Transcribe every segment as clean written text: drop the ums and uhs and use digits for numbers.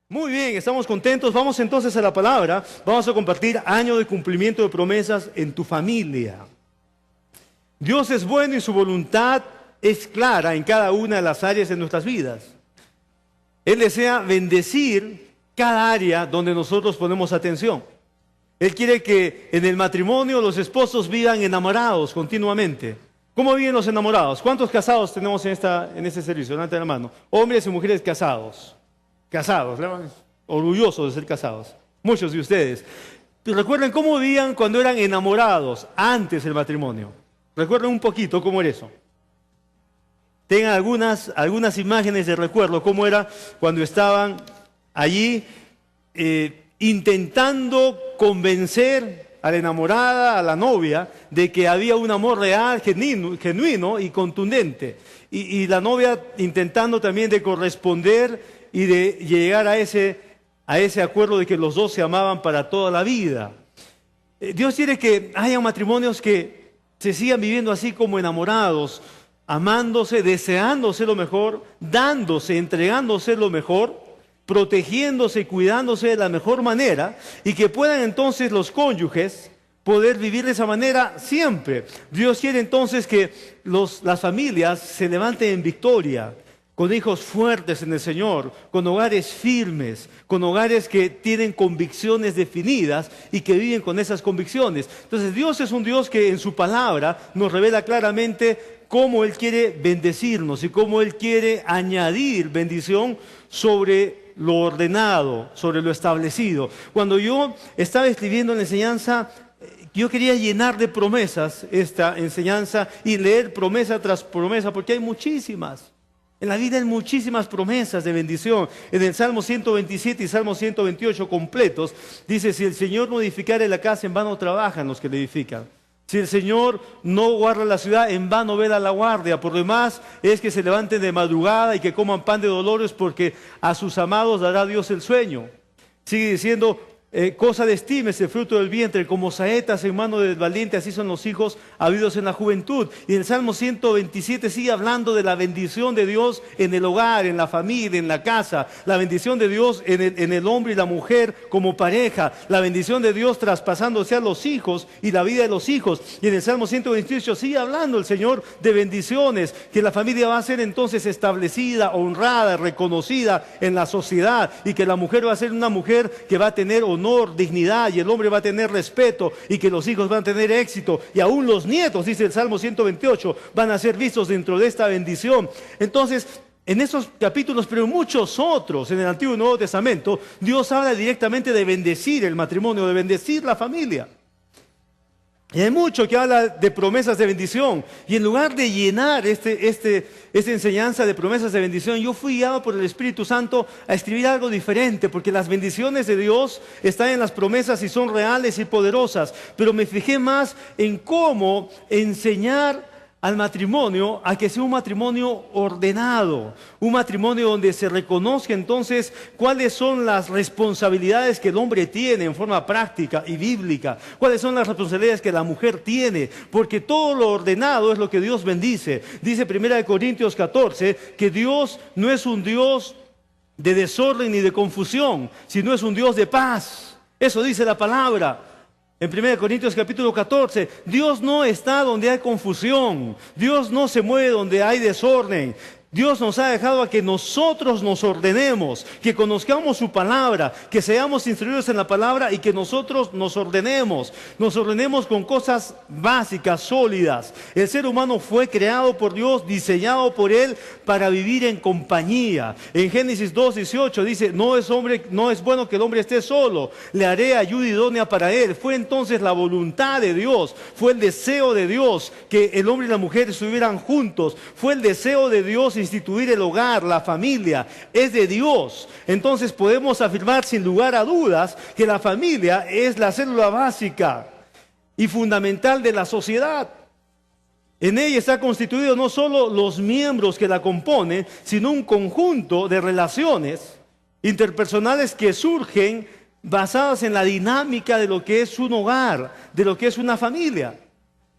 Muy bien, estamos contentos. Vamos entonces a la palabra. Vamos a compartir año de cumplimiento de promesas en tu familia. Dios es bueno y su voluntad es clara en cada una de las áreas de nuestras vidas. Él desea bendecir cada área donde nosotros ponemos atención. Él quiere que en el matrimonio los esposos vivan enamorados continuamente. ¿Cómo viven los enamorados? ¿Cuántos casados tenemos en este servicio? Levanta la mano. Hombres y mujeres casados. Casados, orgullosos de ser casados. Muchos de ustedes. ¿Recuerdan cómo vivían cuando eran enamorados antes del matrimonio? Recuerden un poquito cómo era eso. Tengan algunas imágenes de recuerdo, cómo era cuando estaban allí intentando convencer a la enamorada, a la novia, de que había un amor real, genuino y contundente. Y la novia intentando también de corresponder y de llegar a ese acuerdo de que los dos se amaban para toda la vida. Dios quiere que haya matrimonios que se sigan viviendo así como enamorados, amándose, deseándose lo mejor, dándose, entregándose lo mejor, protegiéndose y cuidándose de la mejor manera, y que puedan entonces los cónyuges poder vivir de esa manera siempre. Dios quiere entonces que las familias se levanten en victoria, con hijos fuertes en el Señor, con hogares firmes, con hogares que tienen convicciones definidas y que viven con esas convicciones. Entonces Dios es un Dios que en su palabra nos revela claramente cómo Él quiere bendecirnos y cómo Él quiere añadir bendición sobre lo ordenado, sobre lo establecido. Cuando yo estaba escribiendo la enseñanza, yo quería llenar de promesas esta enseñanza y leer promesa tras promesa, porque hay muchísimas. En la vida hay muchísimas promesas de bendición. En el Salmo 127 y Salmo 128 completos, dice: si el Señor no edificare la casa, en vano trabajan los que la edifican. Si el Señor no guarda la ciudad, en vano vela la guardia. Por demás es que se levanten de madrugada y que coman pan de dolores, porque a sus amados dará Dios el sueño. Sigue diciendo: cosa de estímese el fruto del vientre, como saetas en mano del valiente, así son los hijos habidos en la juventud. Y en el Salmo 127 sigue hablando de la bendición de Dios en el hogar, en la familia, en la casa, la bendición de Dios en el hombre y la mujer como pareja, la bendición de Dios traspasándose a los hijos y la vida de los hijos. Y en el Salmo 128 sigue hablando el Señor de bendiciones, que la familia va a ser entonces establecida, honrada, reconocida en la sociedad, y que la mujer va a ser una mujer que va a tener honor, dignidad, y el hombre va a tener respeto, y que los hijos van a tener éxito, y aún los nietos, dice el Salmo 128, van a ser vistos dentro de esta bendición. Entonces, en esos capítulos, pero en muchos otros, en el Antiguo y Nuevo Testamento, Dios habla directamente de bendecir el matrimonio, de bendecir la familia. Y hay mucho que habla de promesas de bendición. Y en lugar de llenar esta enseñanza de promesas de bendición, yo fui guiado por el Espíritu Santo a escribir algo diferente, porque las bendiciones de Dios están en las promesas y son reales y poderosas. Pero me fijé más en cómo enseñar al matrimonio a que sea un matrimonio ordenado, un matrimonio donde se reconozca entonces cuáles son las responsabilidades que el hombre tiene en forma práctica y bíblica, cuáles son las responsabilidades que la mujer tiene, porque todo lo ordenado es lo que Dios bendice. Dice 1 Corintios 14 que Dios no es un Dios de desorden ni de confusión, sino es un Dios de paz. Eso dice la palabra. En 1 Corintios capítulo 14, Dios no está donde hay confusión, Dios no se mueve donde hay desorden. Dios nos ha dejado a que nosotros nos ordenemos, que conozcamos su palabra, que seamos instruidos en la palabra y que nosotros nos ordenemos con cosas básicas, sólidas. El ser humano fue creado por Dios, diseñado por Él para vivir en compañía. En Génesis 2:18 dice: no es bueno que el hombre esté solo, le haré ayuda idónea para él. Fue entonces la voluntad de Dios, fue el deseo de Dios que el hombre y la mujer estuvieran juntos, fue el deseo de Dios instituir el hogar, la familia, es de Dios. Entonces podemos afirmar sin lugar a dudas que la familia es la célula básica y fundamental de la sociedad. En ella está constituido no solo los miembros que la componen, sino un conjunto de relaciones interpersonales que surgen basadas en la dinámica de lo que es un hogar, de lo que es una familia.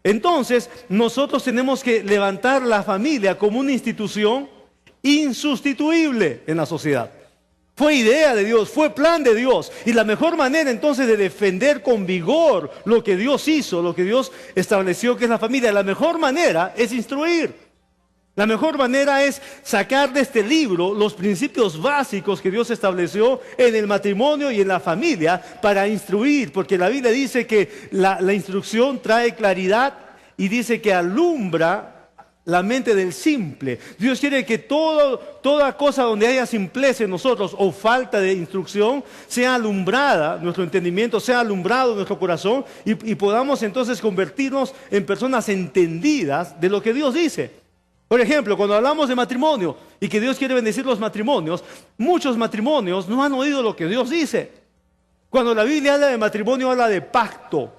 Entonces, nosotros tenemos que levantar la familia como una institución insustituible en la sociedad. Fue idea de Dios, fue plan de Dios. Y la mejor manera entonces de defender con vigor lo que Dios hizo, lo que Dios estableció que es la familia, la mejor manera es instruir. La mejor manera es sacar de este libro los principios básicos que Dios estableció en el matrimonio y en la familia para instruir, porque la Biblia dice que la instrucción trae claridad y dice que alumbra la mente del simple. Dios quiere que toda cosa donde haya simpleza en nosotros o falta de instrucción sea alumbrada, nuestro entendimiento sea alumbrado nuestro corazón y podamos entonces convertirnos en personas entendidas de lo que Dios dice. Por ejemplo, cuando hablamos de matrimonio y que Dios quiere bendecir los matrimonios, muchos matrimonios no han oído lo que Dios dice. Cuando la Biblia habla de matrimonio, habla de pacto.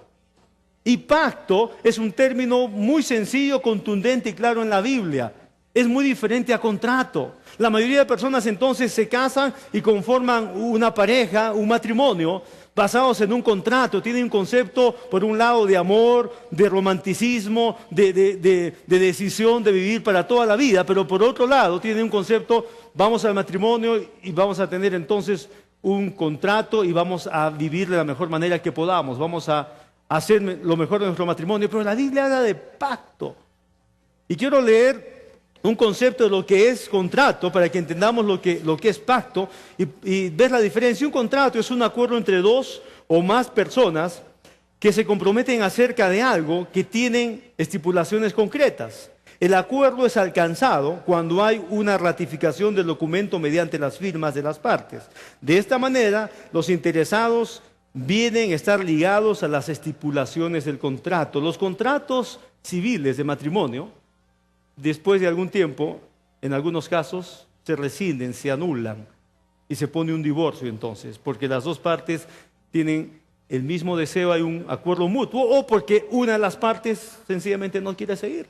Y pacto es un término muy sencillo, contundente y claro en la Biblia. Es muy diferente a contrato. La mayoría de personas entonces se casan y conforman una pareja, un matrimonio, basados en un contrato. Tienen un concepto, por un lado, de amor, de romanticismo, de decisión de vivir para toda la vida, pero por otro lado tienen un concepto, vamos al matrimonio y vamos a tener entonces un contrato y vamos a vivir de la mejor manera que podamos, vamos a hacer lo mejor de nuestro matrimonio. Pero la Biblia habla de pacto. Y quiero leer un concepto de lo que es contrato para que entendamos lo que es pacto y ver la diferencia. Un contrato es un acuerdo entre dos o más personas que se comprometen acerca de algo que tienen estipulaciones concretas. El acuerdo es alcanzado cuando hay una ratificación del documento mediante las firmas de las partes. De esta manera, los interesados vienen a estar ligados a las estipulaciones del contrato. Los contratos civiles de matrimonio, después de algún tiempo, en algunos casos, se rescinden, se anulan y se pone un divorcio entonces, porque las dos partes tienen el mismo deseo, hay un acuerdo mutuo, o porque una de las partes sencillamente no quiere seguir.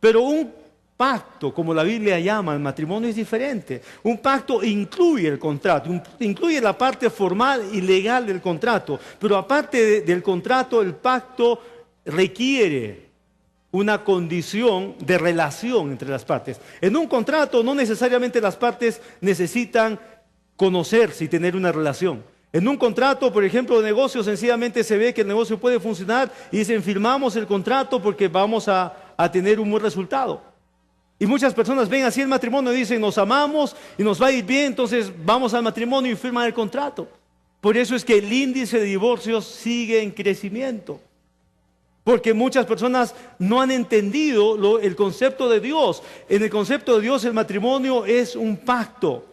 Pero un pacto, como la Biblia llama al matrimonio, es diferente. Un pacto incluye el contrato, incluye la parte formal y legal del contrato, pero aparte del contrato, el pacto requiere una condición de relación entre las partes. En un contrato no necesariamente las partes necesitan conocerse y tener una relación. En un contrato, por ejemplo, de negocio, sencillamente se ve que el negocio puede funcionar y dicen, firmamos el contrato porque vamos a tener un buen resultado. Y muchas personas ven así el matrimonio y dicen, nos amamos y nos va a ir bien, entonces vamos al matrimonio y firman el contrato. Por eso es que el índice de divorcios sigue en crecimiento. Porque muchas personas no han entendido el concepto de Dios. En el concepto de Dios el matrimonio es un pacto.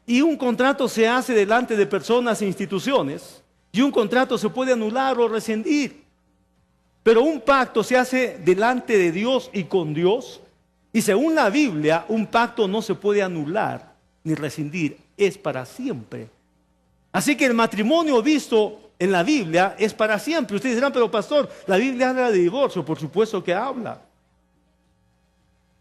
Y un contrato se hace delante de personas e instituciones. Y un contrato se puede anular o rescindir. Pero un pacto se hace delante de Dios y con Dios. Y según la Biblia, un pacto no se puede anular ni rescindir. Es para siempre. Así que el matrimonio visto en la Biblia es para siempre. Ustedes dirán, pero pastor, la Biblia habla de divorcio. Por supuesto que habla.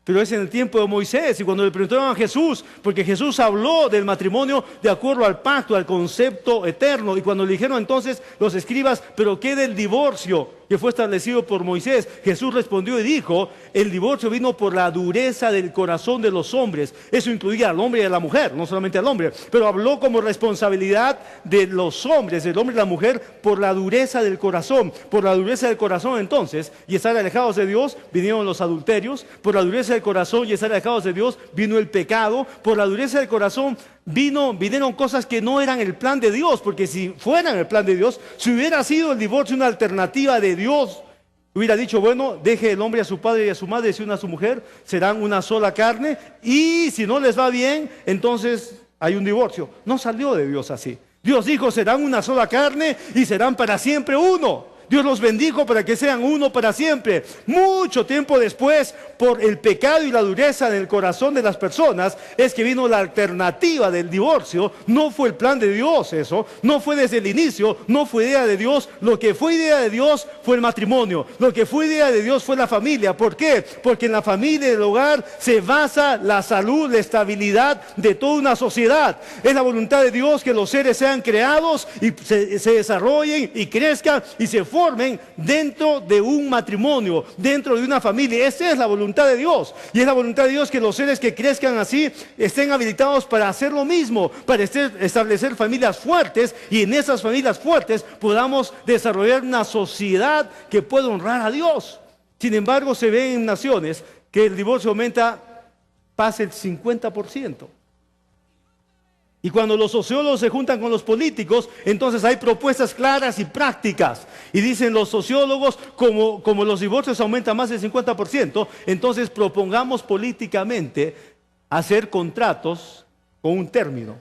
Pero es en el tiempo de Moisés y cuando le preguntaron a Jesús, porque Jesús habló del matrimonio de acuerdo al pacto, al concepto eterno. Y cuando le dijeron entonces los escribas, pero ¿qué del divorcio que fue establecido por Moisés? Jesús respondió y dijo, el divorcio vino por la dureza del corazón de los hombres. Eso incluía al hombre y a la mujer, no solamente al hombre, pero habló como responsabilidad de los hombres, del hombre y la mujer, por la dureza del corazón. Por la dureza del corazón entonces, y estar alejados de Dios, vinieron los adulterios. Por la dureza del corazón y estar alejados de Dios, vino el pecado. Por la dureza del corazón vinieron cosas que no eran el plan de Dios, porque si fueran el plan de Dios, si hubiera sido el divorcio una alternativa de Dios, hubiera dicho, bueno, deje el hombre a su padre y a su madre y se una a su mujer, serán una sola carne, y si no les va bien, entonces hay un divorcio. No salió de Dios así. Dios dijo, serán una sola carne y serán para siempre uno. Dios los bendijo para que sean uno para siempre. Mucho tiempo después, por el pecado y la dureza del corazón de las personas, es que vino la alternativa del divorcio. No fue el plan de Dios eso, no fue desde el inicio, no fue idea de Dios. Lo que fue idea de Dios fue el matrimonio. Lo que fue idea de Dios fue la familia. ¿Por qué? Porque en la familia y el hogar se basa la salud, la estabilidad de toda una sociedad. Es la voluntad de Dios que los seres sean creados y se desarrollen y crezcan y se formen formen dentro de un matrimonio, dentro de una familia. Esa es la voluntad de Dios. Y es la voluntad de Dios que los seres que crezcan así estén habilitados para hacer lo mismo, para establecer familias fuertes, y en esas familias fuertes podamos desarrollar una sociedad que pueda honrar a Dios. Sin embargo, se ve en naciones que el divorcio pasa el 50%. Y cuando los sociólogos se juntan con los políticos, entonces hay propuestas claras y prácticas. Y dicen los sociólogos, como los divorcios aumentan más del 50%, entonces propongamos políticamente hacer contratos con un término.